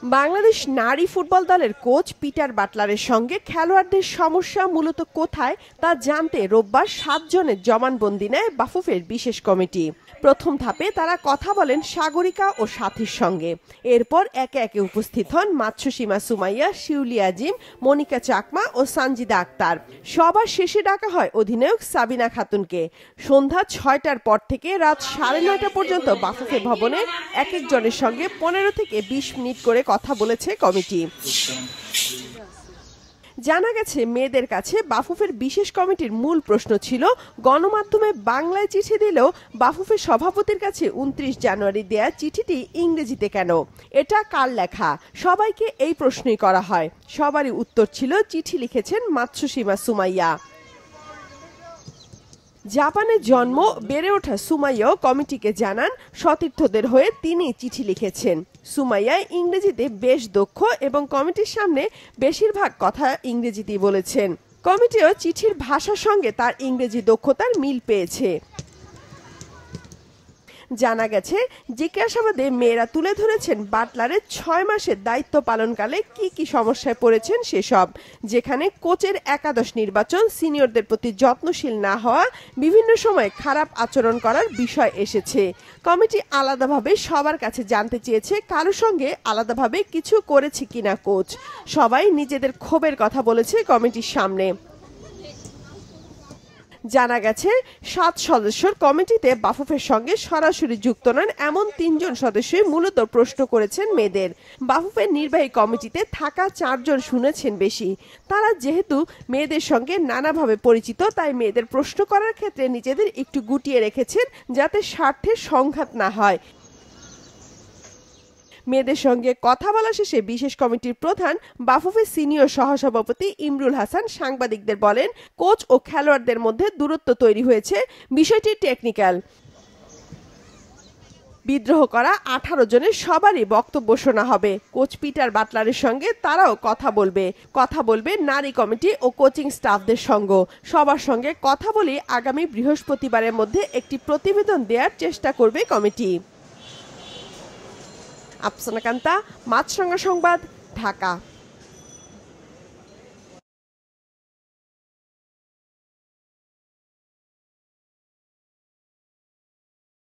বাংলাদেশ নারী ফুটবল দলের coach Peter বাটলারের সঙ্গে খেলোয়াড়দের সমস্যা মূলত কোথায় তা জানতে রোববার 7 জনের জবানবন্দি নেয় বাফুফের বিশেষ কমিটি। প্রথম ধাপে তারা কথা বলেন সাগরিকা ও সাথীর সঙ্গে। এরপর একে একে উপস্থিত হন মাতসুসীমা সুমাইয়া, শিউলি আজিম, মনিকা চাকমা ও সানজিদা আক্তার। সবার শেষে ডাকা হয় অধিনায়ক সাবিনা খাতুনকে। সন্ধ্যা 6টার পর থেকে রাত 9:30 পর্যন্ত বাফুফে ভবনে এক একজনের সঙ্গে 15 থেকে 20 মিনিট করে কথা বলেছে কমিটি। জানা গেছে, মেয়েদের কাছে বাফুফের বিশেষ কমিটির মূল প্রশ্ন ছিল গণমাধ্যমে বাংলায় চিঠি দিলেও বাফুফের সভাপতির কাছে 29 জানুয়ারি দেয়া চিঠিটি ইংরেজিতে কেন, এটা কার লেখা। সবাইকে এই প্রশ্নই করা হয়। সবারই উত্তর ছিল চিঠি লিখেছেন মাতসুসীমা সুমাইয়া। জাপানে জন্ম, বেড়ে ওঠা সুমাইয়াও কমিটিকে জানান সতীর্থদের হয়ে তিনি চিঠি লিখেছেন। সুমাইয়া ইংরেজিতে বেশ দক্ষ এবং কমিটির সামনে বেশিরভাগ কথা ইংরেজিতেই বলেছেন। কমিটিও চিঠির ভাষার সঙ্গে তার ইংরেজি দক্ষতার মিল পেয়েছে। জানা গেছে, জিজ্ঞাসাবাদে মেয়েরা তুলে ধরেছেন বাটলারের 6 মাসের দায়িত্ব পালনকালে কি কি সমস্যায় পড়েছেন সেসব, যেখানে কোচের একাদশ নির্বাচন, সিনিয়রদের প্রতি যত্নশীল না হওয়া, বিভিন্ন সময় খারাপ আচরণ করার বিষয় এসেছে। কমিটি আলাদাভাবে সবার কাছে জানতে চেয়েছে কারো সঙ্গে আলাদাভাবে কিছু করেছে কিনা কোচ। সবাই নিজেদের ক্ষোভের কথা বলেছে কমিটির সামনে। জানা গেছে, 7 সদস্যের কমিটিতে বাফুফের সঙ্গে সরাসরি যুক্ত নন এমন 3 জন সদস্যই মূলত প্রশ্ন করেছেন মেয়েদের। বাফুফের নির্বাহী কমিটিতে থাকা 4 জন শুনেছেন বেশি। তারা যেহেতু মেয়েদের সঙ্গে নানাভাবে পরিচিত, তাই মেয়েদের প্রশ্ন করার ক্ষেত্রে নিজেদের একটু গুটিয়ে রেখেছেন যাতে স্বার্থের সংঘাত না হয়। মেয়েদের সঙ্গে কথা বলা শেষে বিশেষ কমিটির প্রধান বাফুফের সিনিয়র সহসভাপতি ইমরুল হাসান সাংবাদিকদের বলেন, কোচ ও খেলোয়াড়দের মধ্যে দূরত্ব তৈরি হয়েছে, বিষয়টি টেকনিক্যাল। বিদ্রোহ করা 18 জনের সবারই বক্তব্য শোনা হবে। কোচ পিটার বাটলারের সঙ্গে তারাও কথা বলবে নারী কমিটি ও কোচিং স্টাফদের সঙ্গে। সবার সঙ্গে কথা বলে আগামী বৃহস্পতিবারের মধ্যে একটি প্রতিবেদন দেওয়ার চেষ্টা করবে কমিটি। আফসানা কান্তা, মাছরাঙা সংবাদ, ঢাকা।